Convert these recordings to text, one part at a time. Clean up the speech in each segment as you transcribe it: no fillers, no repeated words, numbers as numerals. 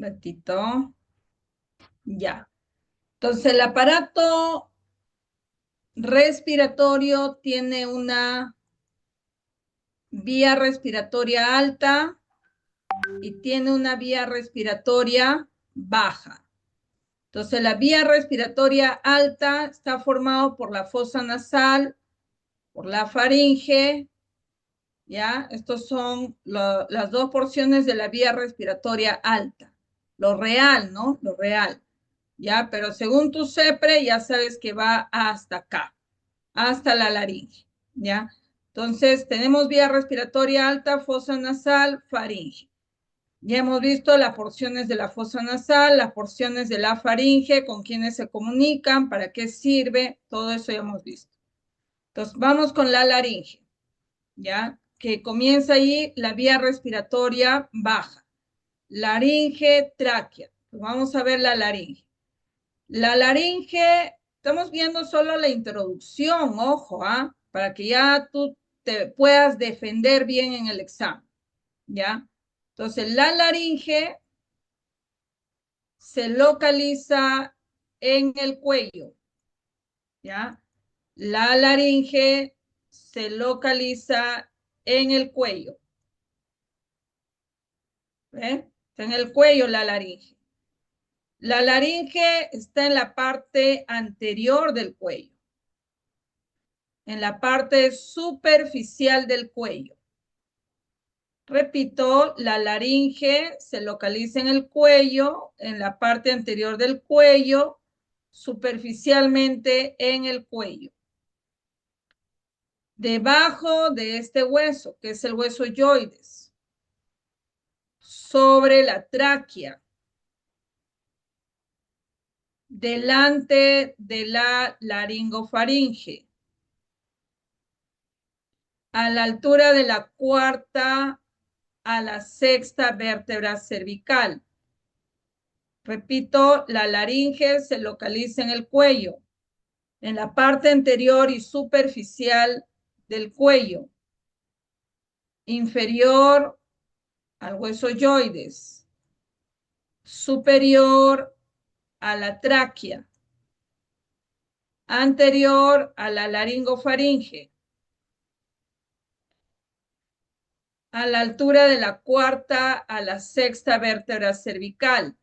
ratito. Ya. Entonces, el aparato respiratorio tiene una vía respiratoria alta y tiene una vía respiratoria baja. Entonces, la vía respiratoria alta está formada por la fosa nasal, por la faringe, ¿ya? Estos son las dos porciones de la vía respiratoria alta. Lo real, ¿no? Lo real, ¿ya? Pero según tu CEPRE, ya sabes que va hasta acá, hasta la laringe, ¿ya? Entonces, tenemos vía respiratoria alta, fosa nasal, faringe. Ya hemos visto las porciones de la fosa nasal, las porciones de la faringe, con quiénes se comunican, para qué sirve, todo eso ya hemos visto. Entonces, vamos con la laringe, ¿ya? Que comienza ahí la vía respiratoria baja. Laringe, tráquea. Pues vamos a ver la laringe. La laringe, estamos viendo solo la introducción, ojo, para que ya tú te puedas defender bien en el examen, ¿ya? Entonces, la laringe se localiza en el cuello, ¿ya? La laringe se localiza en el cuello. ¿Ve? Está en el cuello la laringe. La laringe está en la parte anterior del cuello, en la parte superficial del cuello. Repito, la laringe se localiza en el cuello, en la parte anterior del cuello, superficialmente en el cuello. Debajo de este hueso, que es el hueso yoides, sobre la tráquea, delante de la laringofaringe, a la altura de la cuarta a la sexta vértebra cervical. Repito, la laringe se localiza en el cuello, en la parte anterior y superficial del cuello, inferior al hueso yoides, superior a la tráquea, anterior a la laringofaringe, a la altura de la cuarta a la sexta vértebra cervical.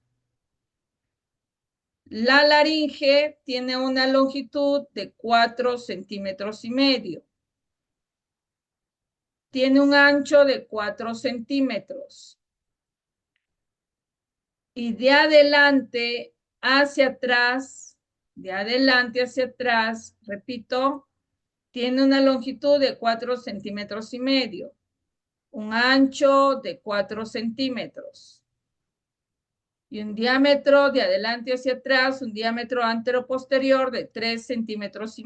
La laringe tiene una longitud de 4,5 centímetros. Tiene un ancho de 4 centímetros. Y de adelante hacia atrás, repito, tiene una longitud de 4,5 centímetros. Un ancho de 4 centímetros. Y un diámetro de adelante hacia atrás, un diámetro anteroposterior de 3,5 centímetros.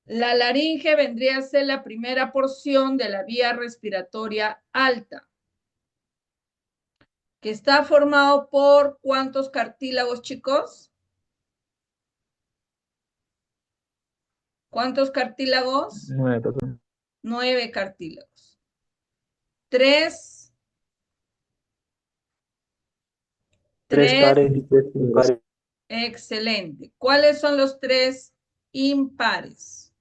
La laringe vendría a ser la primera porción de la vía respiratoria alta, que está formado por ¿cuántos cartílagos, chicos? ¿Cuántos cartílagos? 9. 9 cartílagos. 3 3 pares y 3 impares. Excelente. ¿Cuáles son los 3 impares?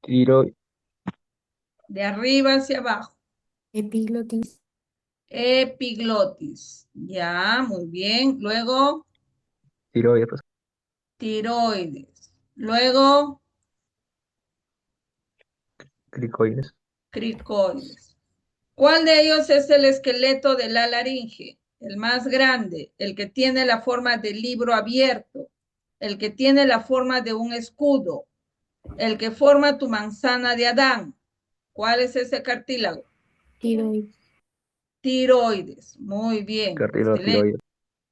Tiroides. De arriba hacia abajo. Epiglotis. Epiglotis. Ya, muy bien. Luego, Tiroides. tiroides. Luego, Cricoides. cricoides. ¿Cuál de ellos es el esqueleto de la laringe? El más grande, el que tiene la forma de libro abierto, el que tiene la forma de un escudo, el que forma tu manzana de Adán. ¿Cuál es ese cartílago? Tiroides. Tiroides. Muy bien, Cartílago excelente. tiroides.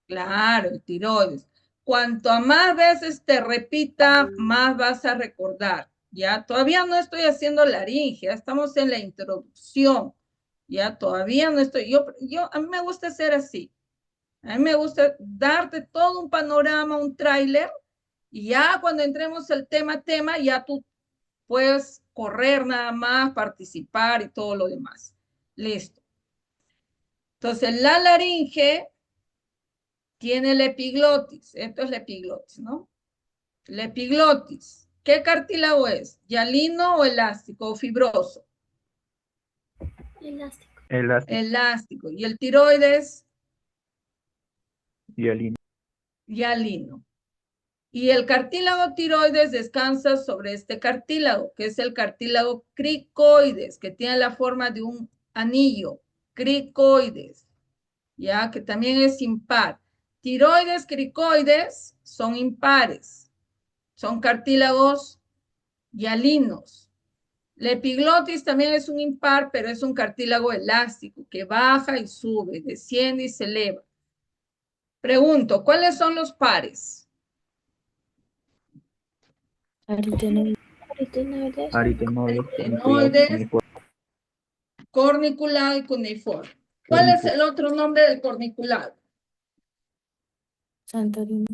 Claro, el tiroides. Cuanto a más veces te repita, más vas a recordar. Ya, todavía no estoy haciendo laringe, ya estamos en la introducción. Ya, todavía no estoy. A mí me gusta ser así. A mí me gusta darte todo un panorama, un tráiler, y ya cuando entremos al tema, ya tú puedes correr nada más, participar y todo lo demás. Listo. Entonces, la laringe tiene la epiglotis. Esto es la epiglotis, ¿no? La epiglotis. ¿Qué cartílago es? ¿Hialino o elástico o fibroso? Elástico. Elástico. Elástico. ¿Y el tiroides? Hialino. Hialino. Y el cartílago tiroides descansa sobre este cartílago, que es el cartílago cricoides, que tiene la forma de un anillo. Cricoides, ya que también es impar. Tiroides, cricoides son impares. Son cartílagos hialinos. La epiglotis también es un impar, pero es un cartílago elástico que baja y sube, desciende y se eleva. Pregunto, ¿cuáles son los pares? Aritenoides. Aritenoides. Cuneiforme. Aritenoides, corniculado y cuneiforme. ¿Cuál es el otro nombre del corniculado? Santorini.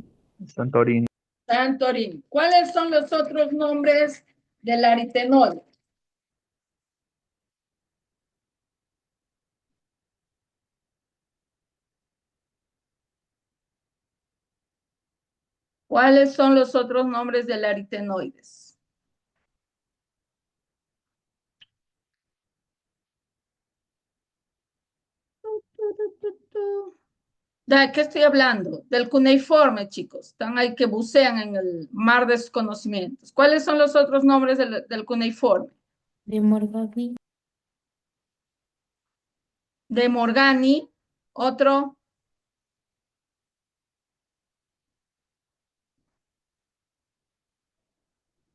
Santorini. Santorini. ¿Cuáles son los otros nombres del aritenoide? ¿Cuáles son los otros nombres del aritenoides? ¿De qué estoy hablando? Del cuneiforme, chicos. Están ahí que bucean en el mar de desconocimientos. ¿Cuáles son los otros nombres del cuneiforme? De Morgagni. De Morgani. Otro.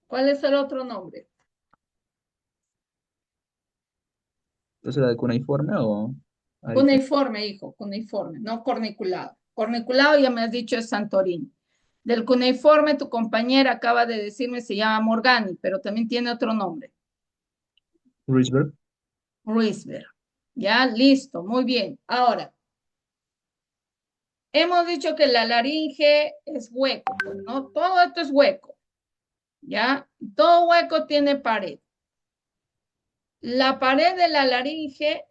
¿Cuál es el otro nombre? ¿Entonces era de cuneiforme o Cuneiforme, hijo, cuneiforme, no corniculado. Corniculado ya me has dicho es Santorini. Del cuneiforme, tu compañera acaba de decirme se llama Morgani, pero también tiene otro nombre. Ruisberg? Ruisberg. Ya, listo, muy bien. Ahora, hemos dicho que la laringe es hueco, ¿no? Todo esto es hueco, ¿ya? Todo hueco tiene pared. La pared de la laringe,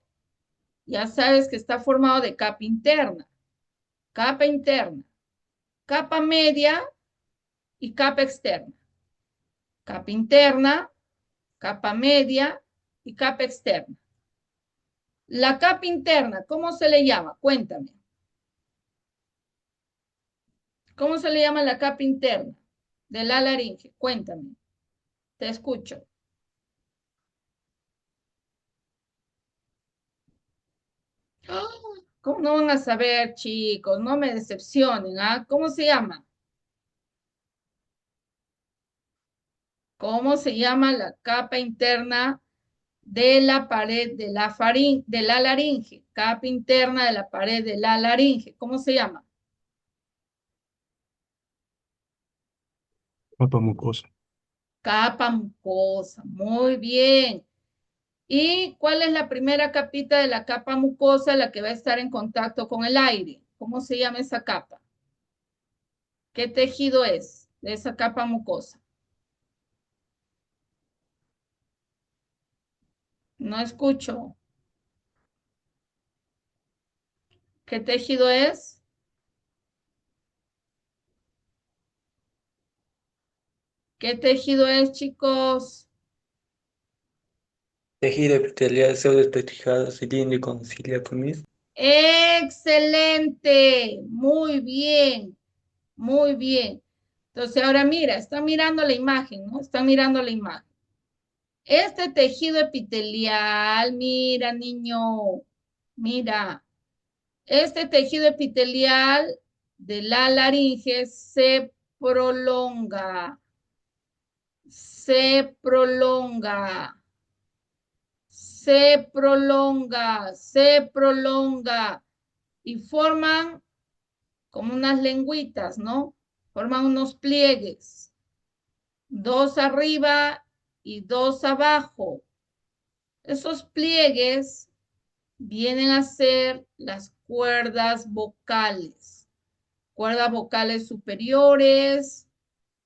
ya sabes que está formado de capa interna, capa media y capa externa. Capa interna, capa media y capa externa. La capa interna, ¿cómo se le llama? Cuéntame. ¿Cómo se le llama la capa interna de la laringe? Cuéntame. Te escucho. ¿Cómo no van a saber, chicos? No me decepcionen, ¿ah? ¿Cómo se llama? ¿Cómo se llama la capa interna de la pared de la laringe? Capa interna de la pared de la laringe. ¿Cómo se llama? Capa mucosa. Capa mucosa. Muy bien. ¿Y cuál es la primera capita de la capa mucosa, la que va a estar en contacto con el aire? ¿Cómo se llama esa capa? ¿Qué tejido es de esa capa mucosa? No escucho. ¿Qué tejido es? ¿Qué tejido es, chicos? Tejido epitelial pseudoespecificado cilíndrico ciliaco mis. Excelente. Muy bien. Muy bien. Entonces, ahora mira, están mirando la imagen, ¿no? Están mirando la imagen. Este tejido epitelial, mira, niño, mira, este tejido epitelial de la laringe se prolonga, se prolonga, se prolonga, se prolonga y forman como unas lengüitas, ¿no? Forman unos pliegues, dos arriba y dos abajo. Esos pliegues vienen a ser las cuerdas vocales superiores,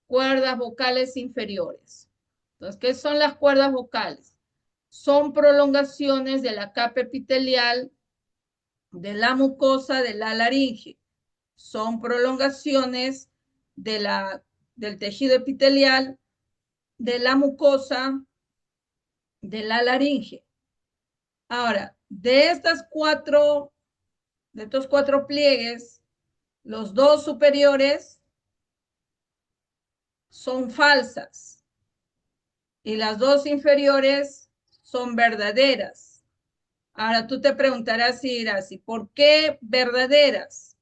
cuerdas vocales inferiores. Entonces, ¿qué son las cuerdas vocales? Son prolongaciones de la capa epitelial de la mucosa de la laringe. Son prolongaciones del tejido epitelial de la mucosa de la laringe. Ahora, de estos cuatro pliegues, los dos superiores son falsas y las dos inferiores son verdaderas. Ahora tú te preguntarás, Irasi, ¿por qué verdaderas?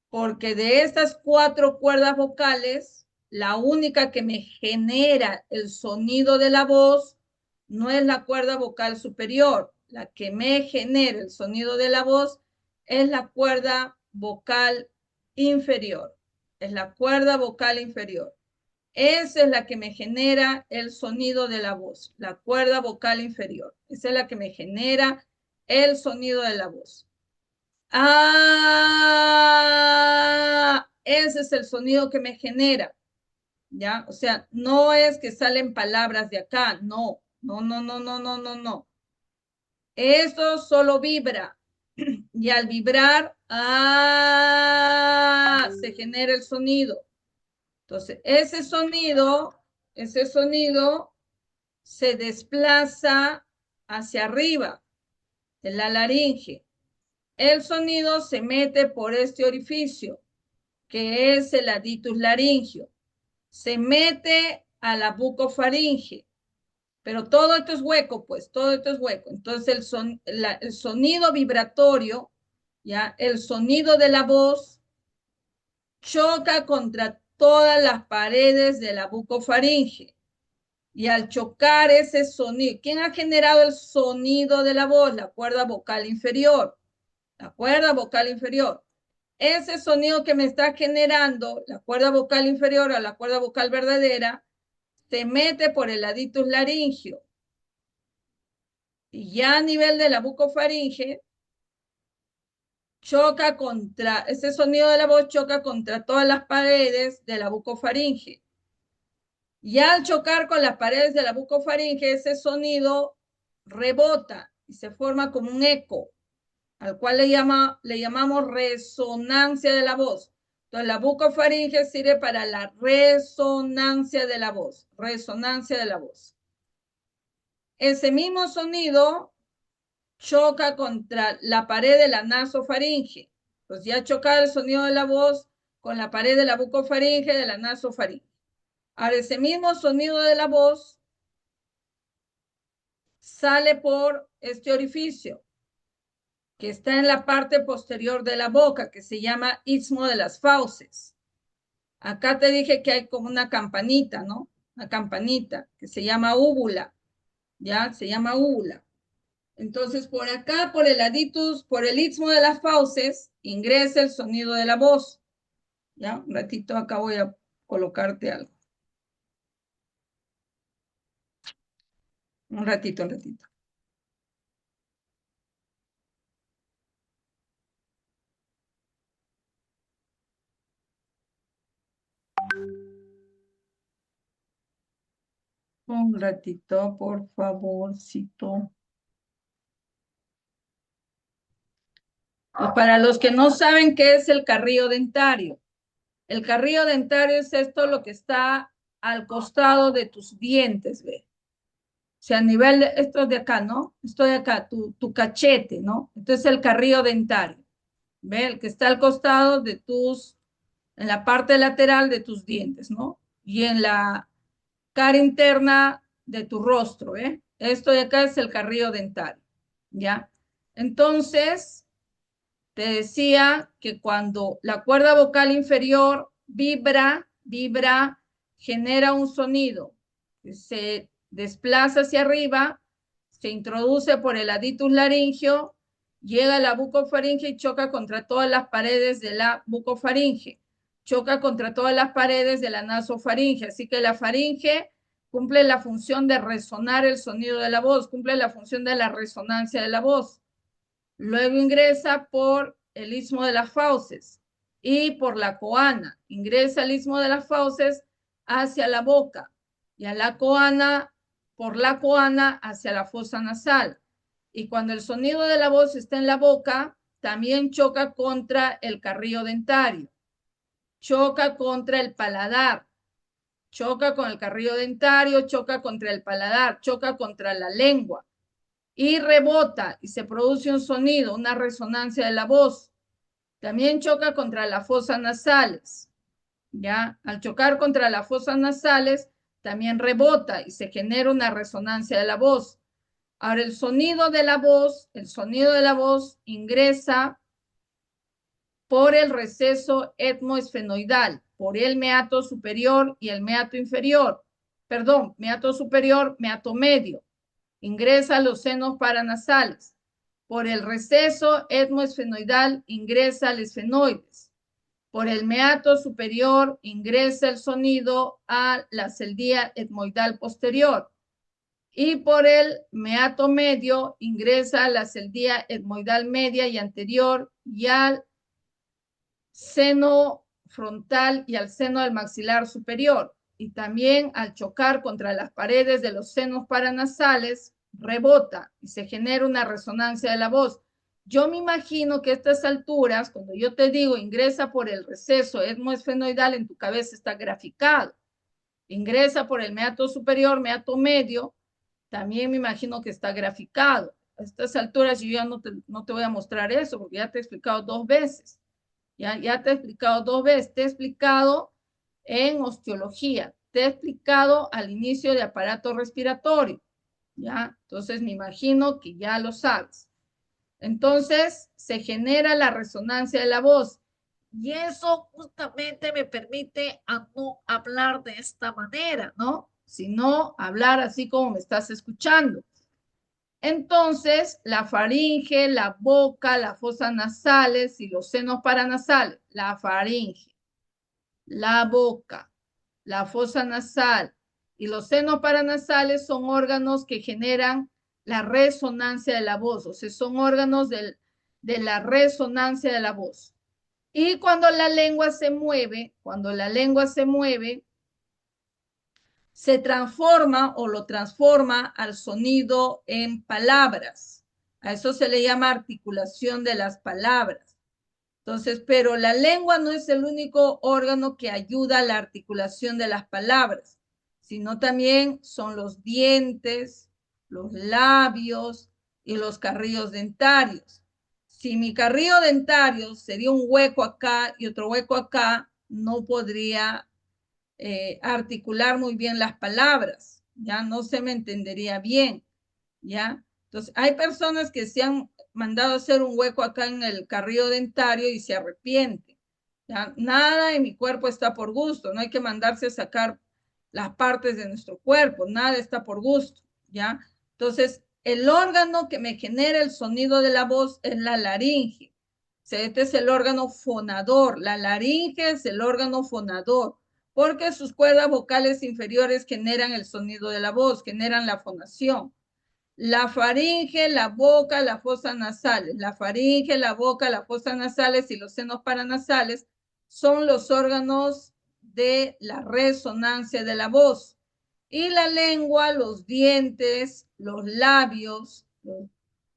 Porque de estas cuatro cuerdas vocales, la única que me genera el sonido de la voz no es la cuerda vocal superior. La que me genera el sonido de la voz es la cuerda vocal inferior. Es la cuerda vocal inferior. Esa es la que me genera el sonido de la voz, la cuerda vocal inferior. Esa es la que me genera el sonido de la voz. Ese es el sonido que me genera, ¿ya? O sea, no es que salen palabras de acá, no. Esto solo vibra y al vibrar, se genera el sonido. Entonces, ese sonido se desplaza hacia arriba, en la laringe. El sonido se mete por este orificio, que es el aditus laringio. Se mete a la bucofaringe, pero todo esto es hueco, pues, todo esto es hueco. Entonces, el sonido vibratorio, ¿ya? El sonido de la voz choca contra todas las paredes de la bucofaringe. Y al chocar ese sonido, ¿quién ha generado el sonido de la voz? La cuerda vocal inferior. La cuerda vocal inferior. Ese sonido que me está generando la cuerda vocal inferior o la cuerda vocal verdadera se mete por el aditus laringio. Y ya a nivel de la bucofaringe, ese sonido de la voz choca contra todas las paredes de la bucofaringe. Y al chocar con las paredes de la bucofaringe, ese sonido rebota y se forma como un eco, al cual le llamamos resonancia de la voz. Entonces, la bucofaringe sirve para la resonancia de la voz, resonancia de la voz. Ese mismo sonido choca contra la pared de la nasofaringe. Pues ya choca el sonido de la voz con la pared de la bucofaringe de la nasofaringe. Ahora, ese mismo sonido de la voz sale por este orificio que está en la parte posterior de la boca, que se llama istmo de las fauces. Acá te dije que hay como una campanita, ¿no? Una campanita que se llama úvula, ¿ya? Se llama úvula. Entonces, por acá, por el aditus, por el istmo de las fauces, ingresa el sonido de la voz. ¿Ya? Un ratito acá voy a colocarte algo. Un ratito. Un ratito, por favorcito. Y para los que no saben qué es el carrillo dentario, el carrillo dentario es esto lo que está al costado de tus dientes, ¿ve? O sea, a nivel de esto de acá, ¿no? Esto de acá, tu cachete, ¿no? Entonces el carrillo dentario, ¿ve? El que está al costado de en la parte lateral de tus dientes, ¿no? Y en la cara interna de tu rostro, ¿eh? Esto de acá es el carrillo dentario, ¿ya? Entonces, te decía que cuando la cuerda vocal inferior vibra, genera un sonido, se desplaza hacia arriba, se introduce por el aditus laringio, llega a la bucofaringe y choca contra todas las paredes de la bucofaringe, choca contra todas las paredes de la nasofaringe, así que la faringe cumple la función de resonar el sonido de la voz, cumple la función de la resonancia de la voz. Luego ingresa por el istmo de las fauces y por la coana. Ingresa al istmo de las fauces hacia la boca y a la coana, por la coana hacia la fosa nasal. Y cuando el sonido de la voz está en la boca, también choca contra el carrillo dentario, choca contra el paladar, choca con el carrillo dentario, choca contra el paladar, choca contra la lengua y rebota y se produce un sonido, una resonancia de la voz. También choca contra las fosas nasales. ¿Ya? Al chocar contra las fosas nasales, también rebota y se genera una resonancia de la voz. Ahora, el sonido de la voz ingresa por el receso etmoesfenoidal, por el meato superior y el meato inferior. Perdón, meato superior, meato medio. Ingresa a los senos paranasales. Por el receso etmoesfenoidal ingresa al esfenoides. Por el meato superior ingresa el sonido a la celdía etmoidal posterior. Y por el meato medio ingresa a la celdía etmoidal media y anterior y al seno frontal y al seno del maxilar superior. Y también al chocar contra las paredes de los senos paranasales, rebota y se genera una resonancia de la voz. Yo me imagino que a estas alturas, cuando yo te digo ingresa por el receso etmoesfenoidal, en tu cabeza está graficado. Ingresa por el meato superior, meato medio, también me imagino que está graficado. A estas alturas yo ya no te voy a mostrar eso porque ya te he explicado 2 veces. Ya te he explicado 2 veces. Te he explicado en osteología. Te he explicado al inicio de aparato respiratorio. ¿Ya? Entonces me imagino que ya lo sabes. Entonces se genera la resonancia de la voz. Y eso justamente me permite a no hablar de esta manera, ¿no? Sino hablar así como me estás escuchando. Entonces, la faringe, la boca, las fosas nasales y los senos paranasales, la faringe, la boca, la fosa nasal y los senos paranasales son órganos que generan la resonancia de la voz, o sea, son órganos de la resonancia de la voz. Y cuando la lengua se mueve, se transforma o lo transforma al sonido en palabras. A eso se le llama articulación de las palabras. Entonces, pero la lengua no es el único órgano que ayuda a la articulación de las palabras, sino también son los dientes, los labios y los carrillos dentarios. Si mi carrillo dentario sería un hueco acá y otro hueco acá, no podría articular muy bien las palabras, ya no se me entendería bien, ya. Entonces, hay personas que se han mandado a hacer un hueco acá en el carrillo dentario y se arrepienten. ¿Ya? Nada en mi cuerpo está por gusto, no hay que mandarse a sacar las partes de nuestro cuerpo, nada está por gusto, ¿ya? Entonces, el órgano que me genera el sonido de la voz es la laringe. O sea, este es el órgano fonador, la laringe es el órgano fonador, porque sus cuerdas vocales inferiores generan el sonido de la voz, generan la fonación. La faringe, la boca, las fosas nasales. La faringe, la boca, las fosas nasales y los senos paranasales son los órganos de la resonancia de la voz. Y la lengua, los dientes, los labios,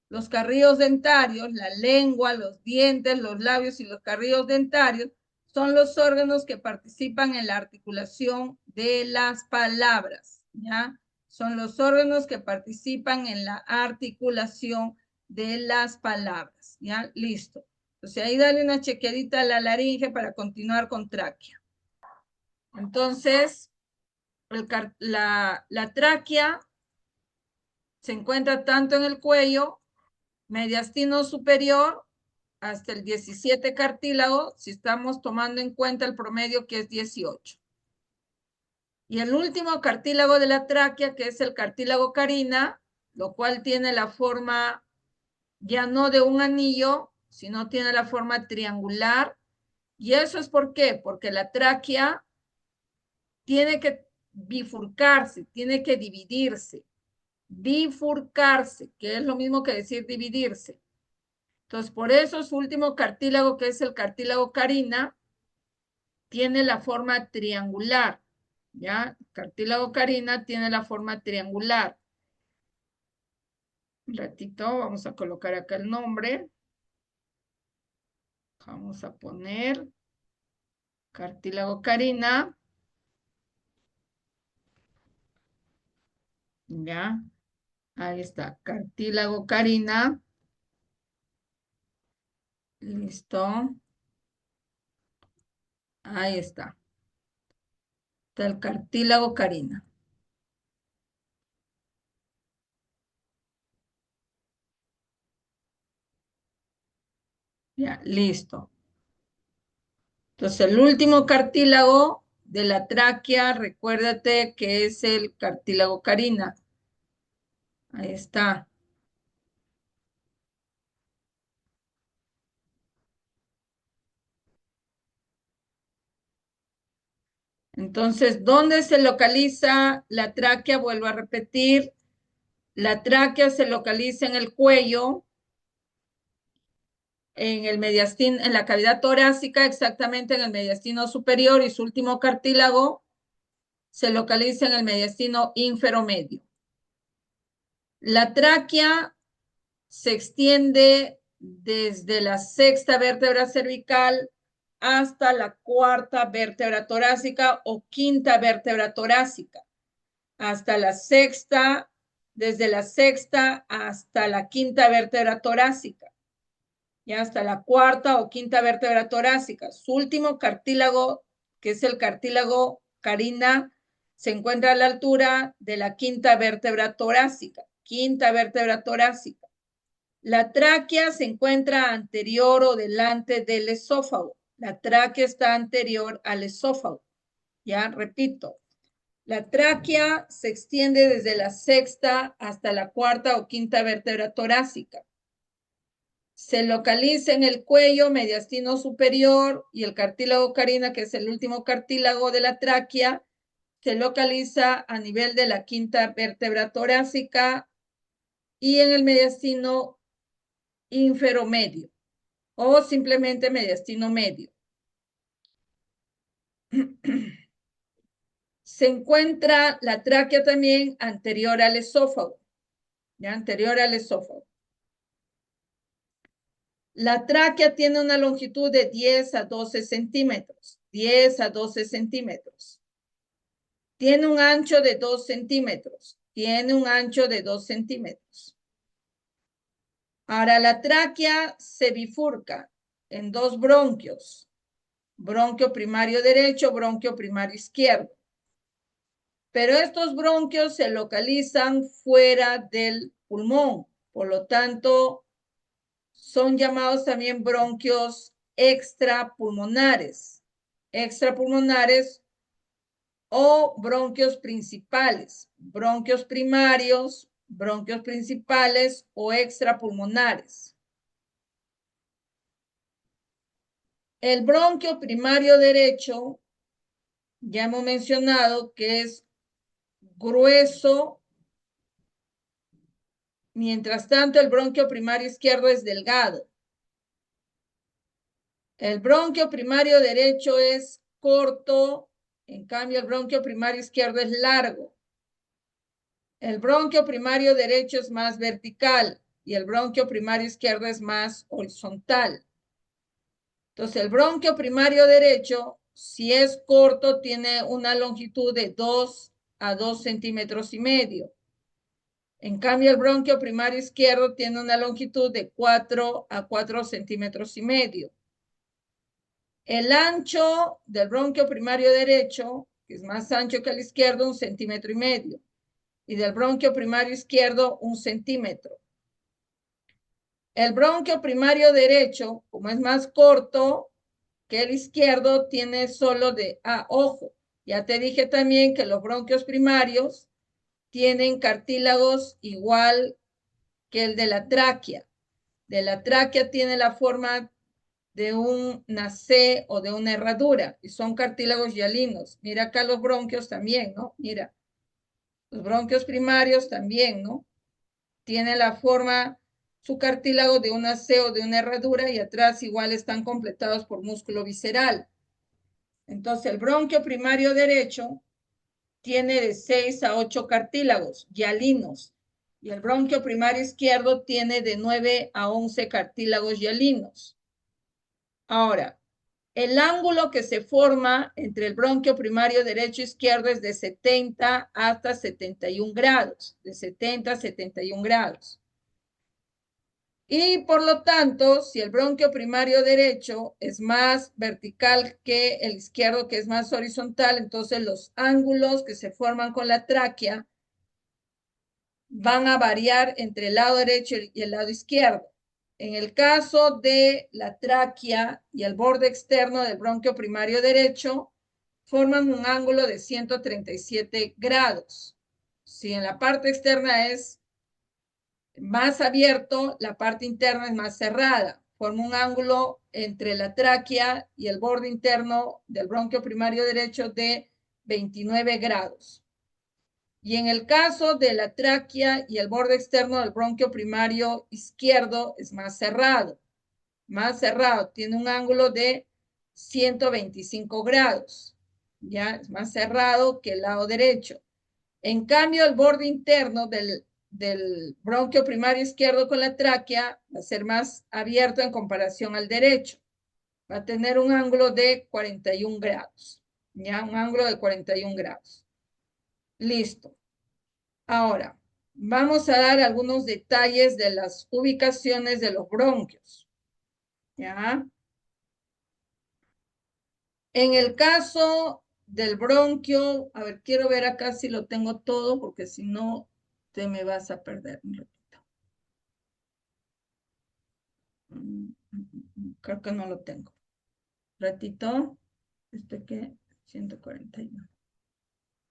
los carrillos dentarios, la lengua, los dientes, los labios y los carrillos dentarios son los órganos que participan en la articulación de las palabras, ¿ya? Son los órganos que participan en la articulación de las palabras, ¿ya? Listo. Entonces ahí dale una chequeadita a la laringe para continuar con tráquea. Entonces, la tráquea se encuentra tanto en el cuello, mediastino superior, hasta el 17 cartílago, si estamos tomando en cuenta el promedio que es 18. Y el último cartílago de la tráquea, que es el cartílago carina, lo cual tiene la forma ya no de un anillo, sino tiene la forma triangular. ¿Y eso es por qué? Porque la tráquea tiene que bifurcarse, tiene que dividirse. Bifurcarse, que es lo mismo que decir dividirse. Entonces, por eso su último cartílago, que es el cartílago carina, tiene la forma triangular. ¿Ya? Cartílago carina tiene la forma triangular. Un ratito, vamos a colocar acá el nombre. Vamos a poner cartílago carina. ¿Ya? Ahí está, cartílago carina. Listo. Ahí está. Está el cartílago carina. Ya, listo. Entonces, el último cartílago de la tráquea, recuérdate que es el cartílago carina. Ahí está. Entonces, ¿dónde se localiza la tráquea? Vuelvo a repetir. La tráquea se localiza en el cuello, en el mediastino, en la cavidad torácica, exactamente en el mediastino superior, y su último cartílago se localiza en el mediastino inferomedio. La tráquea se extiende desde la sexta vértebra cervical hasta la cuarta vértebra torácica o quinta vértebra torácica, hasta la sexta, desde la sexta hasta la quinta vértebra torácica, ya hasta la cuarta o quinta vértebra torácica. Su último cartílago, que es el cartílago carina, se encuentra a la altura de la quinta vértebra torácica. Quinta vértebra torácica. La tráquea se encuentra anterior o delante del esófago. La tráquea está anterior al esófago. Ya, repito. La tráquea se extiende desde la sexta hasta la cuarta o quinta vértebra torácica. Se localiza en el cuello, mediastino superior, y el cartílago carina, que es el último cartílago de la tráquea, se localiza a nivel de la quinta vértebra torácica y en el mediastino inferomedio o simplemente mediastino medio. Se encuentra la tráquea también anterior al esófago, ya anterior al esófago. La tráquea tiene una longitud de 10 a 12 centímetros, 10 a 12 centímetros. Tiene un ancho de 2 centímetros, tiene un ancho de 2 centímetros. Ahora, la tráquea se bifurca en dos bronquios, bronquio primario derecho, bronquio primario izquierdo. Pero estos bronquios se localizan fuera del pulmón, por lo tanto, son llamados también bronquios extrapulmonares. Extrapulmonares o bronquios principales, bronquios primarios, bronquios principales o extrapulmonares. El bronquio primario derecho, ya hemos mencionado que es grueso, mientras tanto el bronquio primario izquierdo es delgado. El bronquio primario derecho es corto, en cambio el bronquio primario izquierdo es largo. El bronquio primario derecho es más vertical y el bronquio primario izquierdo es más horizontal. Entonces, el bronquio primario derecho, si es corto, tiene una longitud de 2 a 2 centímetros y medio. En cambio, el bronquio primario izquierdo tiene una longitud de 4 a 4 centímetros y medio. El ancho del bronquio primario derecho, que es más ancho que el izquierdo, 1,5 centímetros. Y del bronquio primario izquierdo, 1 centímetro. El bronquio primario derecho, como es más corto que el izquierdo, tiene solo de... ojo, ya te dije también que los bronquios primarios tienen cartílagos igual que el de la tráquea. De la tráquea tiene la forma de una C o de una herradura y son cartílagos hialinos. Mira acá los bronquios también, ¿no? Mira, los bronquios primarios también, ¿no? Tiene la forma, su cartílago de una C o de una herradura y atrás igual están completados por músculo visceral. Entonces, el bronquio primario derecho tiene de 6 a 8 cartílagos hialinos y el bronquio primario izquierdo tiene de 9 a 11 cartílagos hialinos. Ahora, el ángulo que se forma entre el bronquio primario derecho e izquierdo es de 70 hasta 71 grados, de 70 a 71 grados. Y por lo tanto, si el bronquio primario derecho es más vertical que el izquierdo, que es más horizontal, entonces los ángulos que se forman con la tráquea van a variar entre el lado derecho y el lado izquierdo. En el caso de la tráquea y el borde externo del bronquio primario derecho, forman un ángulo de 137 grados. Si en la parte externa es más abierto, la parte interna es más cerrada. Forma un ángulo entre la tráquea y el borde interno del bronquio primario derecho de 29 grados. Y en el caso de la tráquea y el borde externo del bronquio primario izquierdo es más cerrado. Más cerrado, tiene un ángulo de 125 grados. Ya es más cerrado que el lado derecho. En cambio, el borde interno del bronquio primario izquierdo con la tráquea va a ser más abierto en comparación al derecho. Va a tener un ángulo de 41 grados. Ya, un ángulo de 41 grados. Listo. Ahora, vamos a dar algunos detalles de las ubicaciones de los bronquios. ¿Ya? En el caso del bronquio, a ver, quiero ver acá si lo tengo todo, porque si no, te me vas a perder un ratito. Creo que no lo tengo. Ratito, que 141.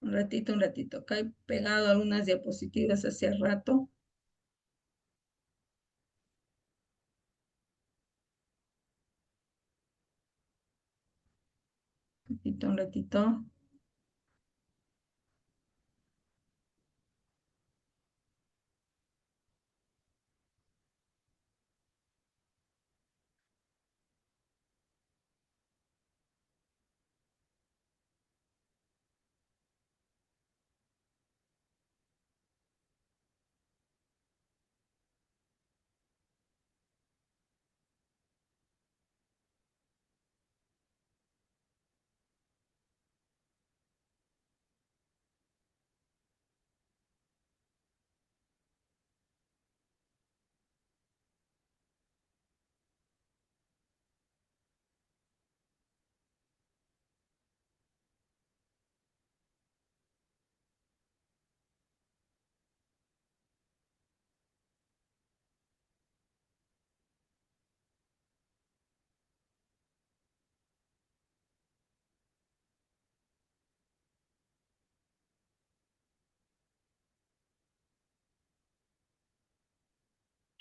Un ratito. Acá he pegado algunas diapositivas hace rato. Un ratito.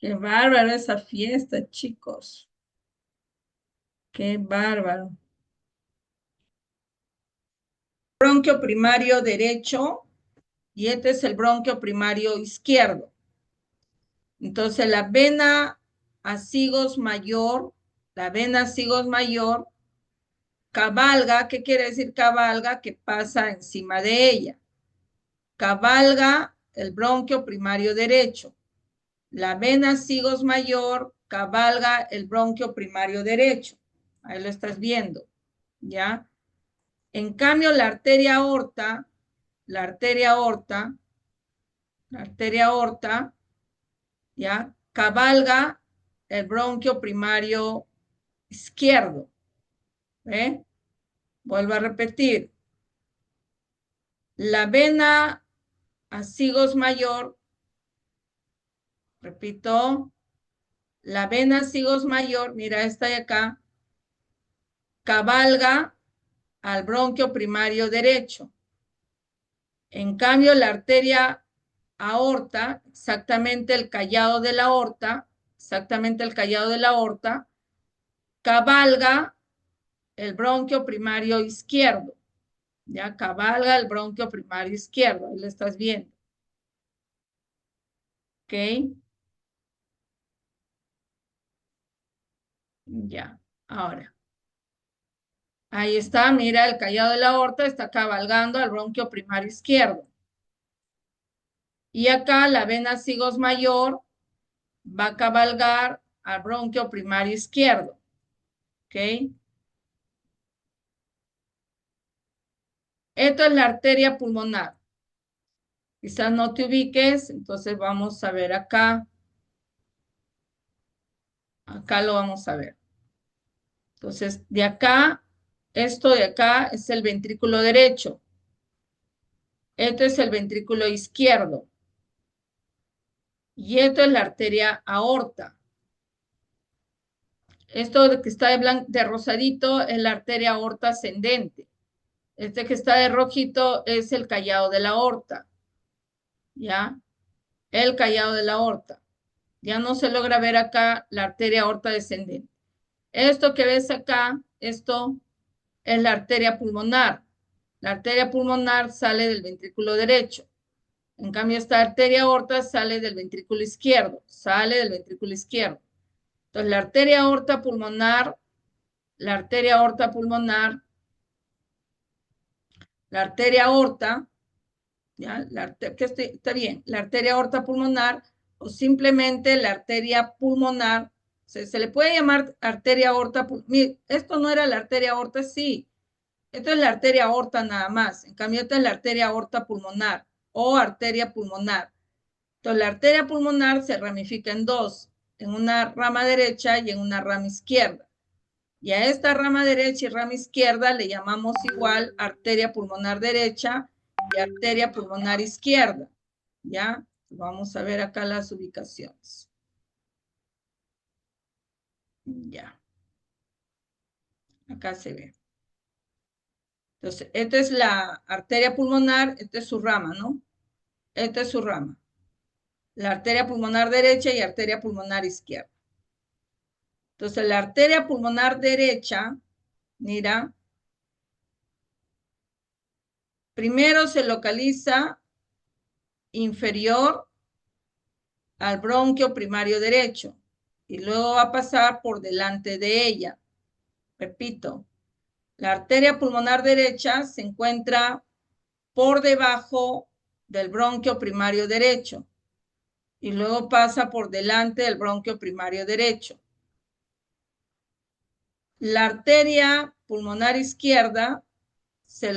Qué bárbaro esa fiesta, chicos. Qué bárbaro. Bronquio primario derecho y este es el bronquio primario izquierdo. Entonces la vena acigos mayor, cabalga, ¿qué quiere decir cabalga? Que pasa encima de ella. Cabalga el bronquio primario derecho. La vena sigos mayor cabalga el bronquio primario derecho. Ahí lo estás viendo, ¿ya? En cambio, la arteria aorta, ¿ya? Cabalga el bronquio primario izquierdo. ¿Eh? Vuelvo a repetir. La vena acigos mayor, repito, la vena acigos mayor, mira esta de acá, cabalga al bronquio primario derecho. En cambio, la arteria aorta, exactamente el callado de la aorta, cabalga el bronquio primario izquierdo. Ya cabalga el bronquio primario izquierdo. Ahí lo estás viendo. ¿Ok? Ya. Ahora. Ahí está, mira, el callado de la aorta está cabalgando al bronquio primario izquierdo. Y acá la vena sigos mayor va a cabalgar al bronquio primario izquierdo. ¿Ok? Esto es la arteria pulmonar. Quizás no te ubiques, entonces vamos a ver acá. Acá lo vamos a ver. Entonces, de acá, esto de acá es el ventrículo derecho. Esto es el ventrículo izquierdo. Y esto es la arteria aorta. Esto que está de rosadito es la arteria aorta ascendente. Este que está de rojito es el callado de la aorta. ¿Ya? El callado de la aorta. Ya no se logra ver acá la arteria aorta descendente. Esto que ves acá, esto es la arteria pulmonar. La arteria pulmonar sale del ventrículo derecho. En cambio, esta arteria aorta sale del ventrículo izquierdo. Sale del ventrículo izquierdo. Entonces, la arteria aorta pulmonar, la arteria aorta pulmonar, la arteria aorta, ¿ya? Está bien, la arteria aorta pulmonar o simplemente la arteria pulmonar, se le puede llamar arteria aorta, esto no era la arteria aorta, sí, esto es la arteria aorta nada más, en cambio esta es la arteria aorta pulmonar o arteria pulmonar. Entonces la arteria pulmonar se ramifica en dos, en una rama derecha y en una rama izquierda. Y a esta rama derecha y rama izquierda le llamamos igual arteria pulmonar derecha y arteria pulmonar izquierda. ¿Ya? Vamos a ver acá las ubicaciones. Ya. Acá se ve. Entonces, esta es la arteria pulmonar, esta es su rama, ¿no? Esta es su rama. La arteria pulmonar derecha y arteria pulmonar izquierda. Entonces, la arteria pulmonar derecha, mira, primero se localiza inferior al bronquio primario derecho y luego va a pasar por delante de ella. Repito, la arteria pulmonar derecha se encuentra por debajo del bronquio primario derecho y luego pasa por delante del bronquio primario derecho. La arteria pulmonar izquierda se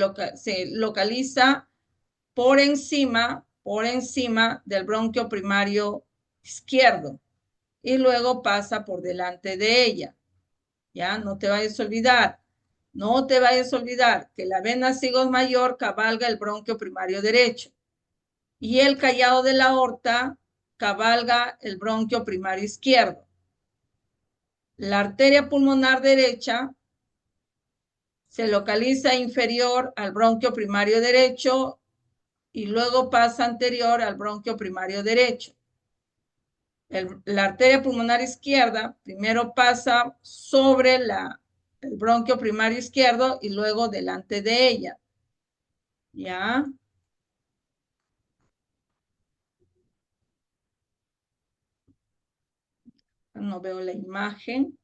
localiza por encima del bronquio primario izquierdo y luego pasa por delante de ella. Ya, no te vayas a olvidar. No te vayas a olvidar que la vena sigos mayor cabalga el bronquio primario derecho y el callado de la aorta cabalga el bronquio primario izquierdo. La arteria pulmonar derecha se localiza inferior al bronquio primario derecho y luego pasa anterior al bronquio primario derecho. La arteria pulmonar izquierda primero pasa sobre el bronquio primario izquierdo y luego delante de ella. ¿Ya? No veo la imagen.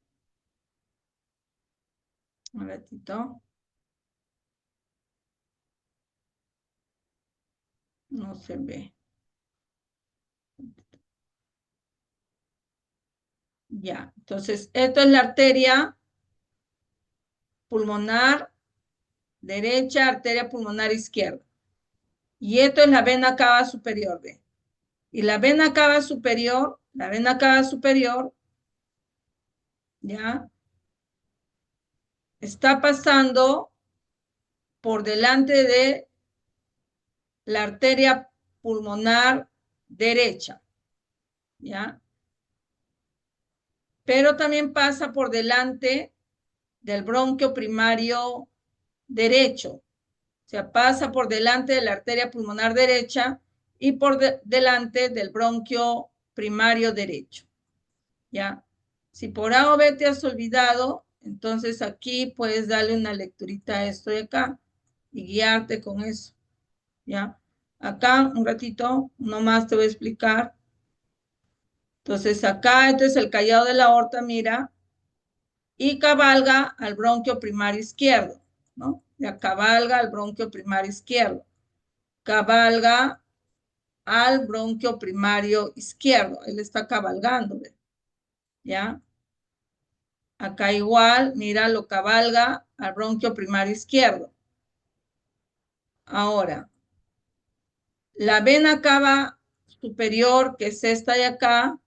Un ratito. No se ve. Ya, entonces, esto es la arteria pulmonar derecha, arteria pulmonar izquierda. Y esto es la vena cava superior, ¿ve? Y la vena cava superior, ya, está pasando por delante de la arteria pulmonar derecha, ¿ya? Pero también pasa por delante del bronquio primario derecho. O sea, pasa por delante de la arteria pulmonar derecha y por delante del bronquio primario derecho. ¿Ya? Si por A o B te has olvidado, entonces aquí puedes darle una lecturita a esto de acá y guiarte con eso. ¿Ya? Acá, un ratito, nomás te voy a explicar. Entonces acá, este es el callado de la aorta, mira, y cabalga al bronquio primario izquierdo. ¿no? Ya cabalga al bronquio primario izquierdo. Cabalga al bronquio primario izquierdo. Él está cabalgando, ¿ve? ¿Ya? Acá igual, mira, lo cabalga al bronquio primario izquierdo. Ahora, la vena cava superior, que es esta de acá,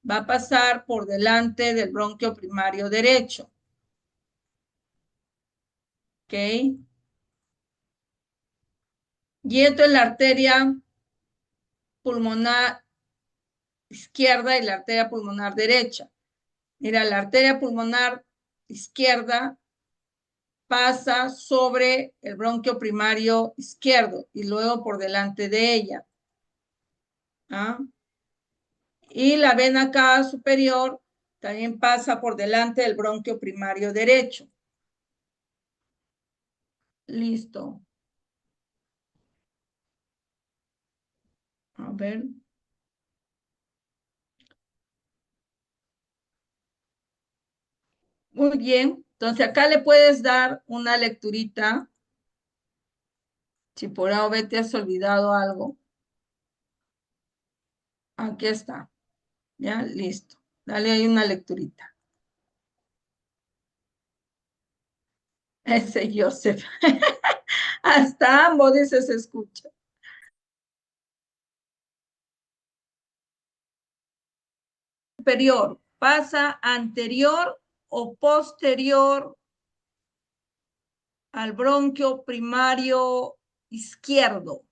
va a pasar por delante del bronquio primario derecho. ¿Ok? Y esto es la arteria pulmonar izquierda y la arteria pulmonar derecha. Mira, la arteria pulmonar izquierda pasa sobre el bronquio primario izquierdo y luego por delante de ella. ¿Ah? Y la vena cava superior también pasa por delante del bronquio primario derecho. Listo. A ver. Muy bien. Entonces acá le puedes dar una lecturita. Si por A o B te has olvidado algo. Aquí está. Ya, listo. Dale ahí una lecturita. Ese Joseph. Hasta ambos dice se escucha. Superior. ¿Pasa anterior o posterior al bronquio primario izquierdo?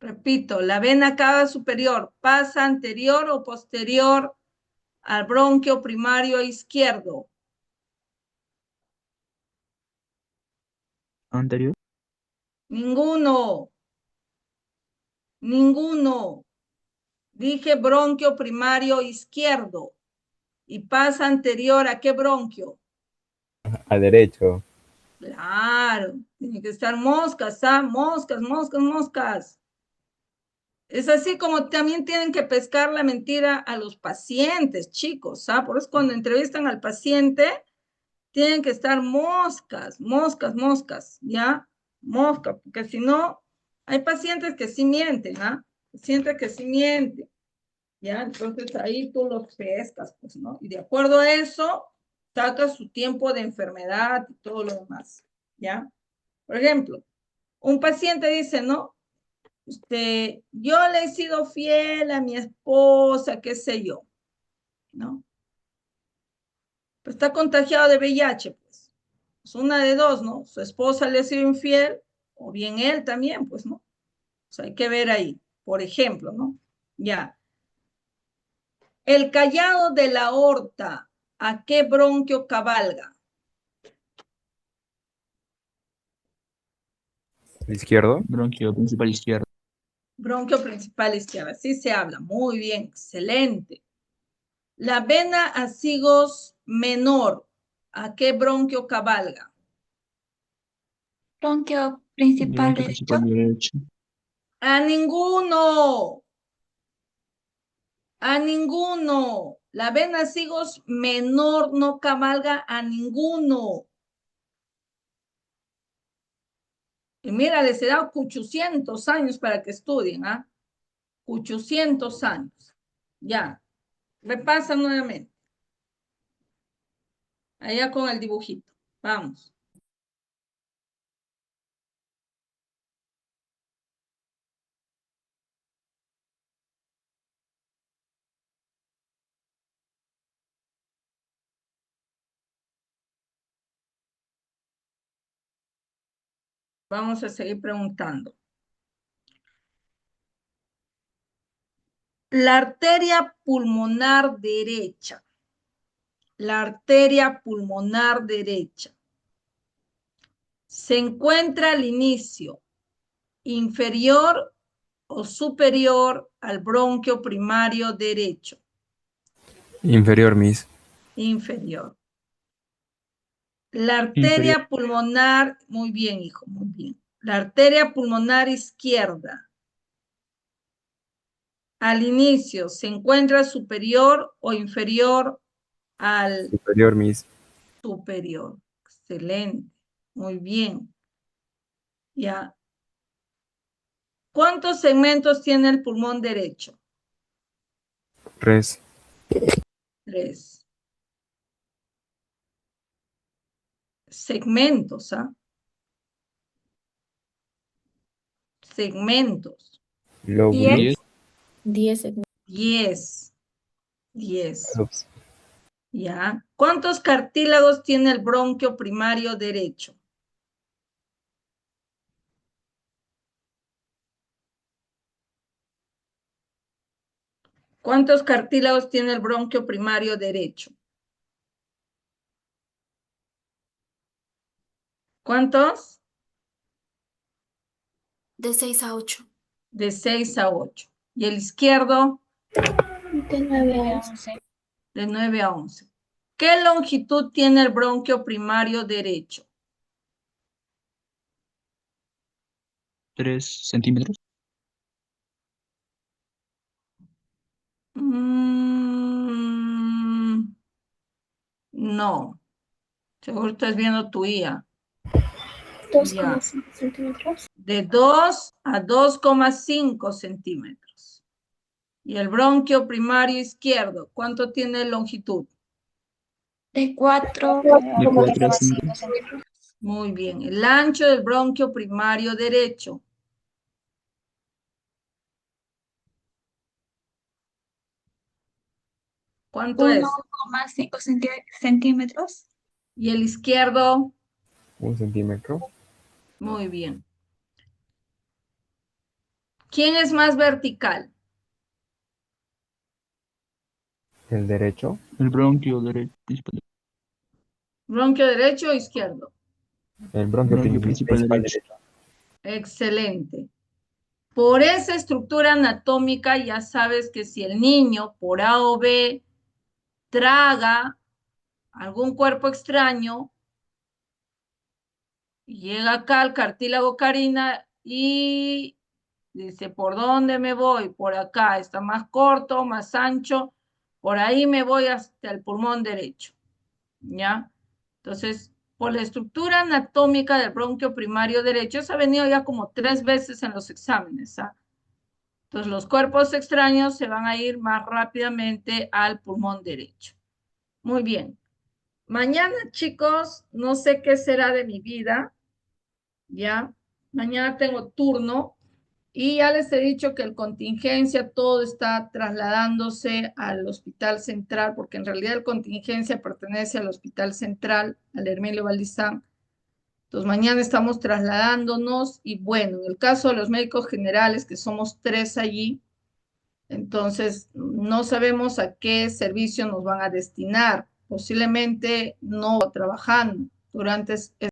Repito, la vena cava superior, ¿pasa anterior o posterior al bronquio primario izquierdo? Anterior. Ninguno. Ninguno. Dije bronquio primario izquierdo. ¿Y pasa anterior a qué bronquio? Al derecho. Claro, tiene que estar moscas, ¿ah? Moscas, moscas, moscas. Es así como también tienen que pescar la mentira a los pacientes, chicos, ¿ah? Por eso cuando entrevistan al paciente, tienen que estar moscas, moscas, moscas, ¿ya? Mosca, porque si no, hay pacientes que sí mienten, ¿ah? Pacientes que sí mienten, ¿ya? Entonces ahí tú los pescas, pues, ¿no? Y de acuerdo a eso, sacas su tiempo de enfermedad y todo lo demás, ¿ya? Por ejemplo, un paciente dice, ¿no? Yo le he sido fiel a mi esposa, qué sé yo, ¿no? Pues está contagiado de VIH, pues. Es una de dos, ¿no? Su esposa le ha sido infiel, o bien él también, pues, ¿no? O sea, hay que ver ahí, por ejemplo, ¿no? Ya. El callado de la aorta, ¿a qué bronquio cabalga? Izquierdo. Bronquio principal izquierdo. Bronquio principal izquierdo, así se habla. Muy bien, excelente. La vena asigos menor, ¿a qué bronquio cabalga? Bronquio principal Bronquio derecho. principal derecho. A ninguno. A ninguno. La vena sigos menor no cabalga a ninguno. Y mira, les he dado 800 años para que estudien, ¿ah? 800 años. Ya. Repasa nuevamente. Allá con el dibujito. Vamos. Vamos a seguir preguntando. La arteria pulmonar derecha. La arteria pulmonar derecha. Se encuentra al inicio, inferior o superior al bronquio primario derecho. Inferior, Miss. Inferior. La arteria pulmonar, muy bien, hijo, muy bien. La arteria pulmonar izquierda. al inicio se encuentra superior o inferior al Superior, Miss. superior. Excelente. Muy bien. Ya. ¿Cuántos segmentos tiene el pulmón derecho? 3. 3. Segmentos, ¿ah? Segmentos. Lóbulos. 10 segmentos. 10. 10. Ups. Ya. ¿Cuántos cartílagos tiene el bronquio primario derecho? ¿Cuántos cartílagos tiene el bronquio primario derecho? ¿Cuántos? De 6 a 8. De 6 a 8. ¿Y el izquierdo? De 9 a 11. De 9 a 11. ¿Qué longitud tiene el bronquio primario derecho? 3 centímetros. No. Seguro estás viendo tu IA. 2,5 centímetros. De 2 a 2,5 centímetros. Y el bronquio primario izquierdo, ¿cuánto tiene longitud? De 4 De 4 a 5. centímetros. Muy bien. El ancho del bronquio primario derecho. ¿Cuánto es? 1,5 centímetros. Y el izquierdo, 1 centímetro. muy bien. ¿Quién es más vertical? El derecho. El bronquio derecho. ¿Bronquio derecho o izquierdo? El bronquio Bronquio principal principal derecho. derecho. Excelente. Por esa estructura anatómica ya sabes que si el niño por A o B traga algún cuerpo extraño, llega acá al cartílago carina y dice, ¿por dónde me voy? Por acá, está más corto, más ancho, por ahí me voy hasta el pulmón derecho, ¿ya? Entonces, por la estructura anatómica del bronquio primario derecho, eso ha venido ya como 3 veces en los exámenes, ¿ah? Entonces, los cuerpos extraños se van a ir más rápidamente al pulmón derecho. Muy bien. Mañana, chicos, no sé qué será de mi vida, ¿ya? Mañana tengo turno y ya les he dicho que el contingencia todo está trasladándose al Hospital Central, porque en realidad el contingencia pertenece al Hospital Central, al Hermelio Valdizán. Entonces, mañana estamos trasladándonos y bueno, en el caso de los médicos generales, que somos 3 allí, entonces no sabemos a qué servicio nos van a destinar. Posiblemente no trabajando durante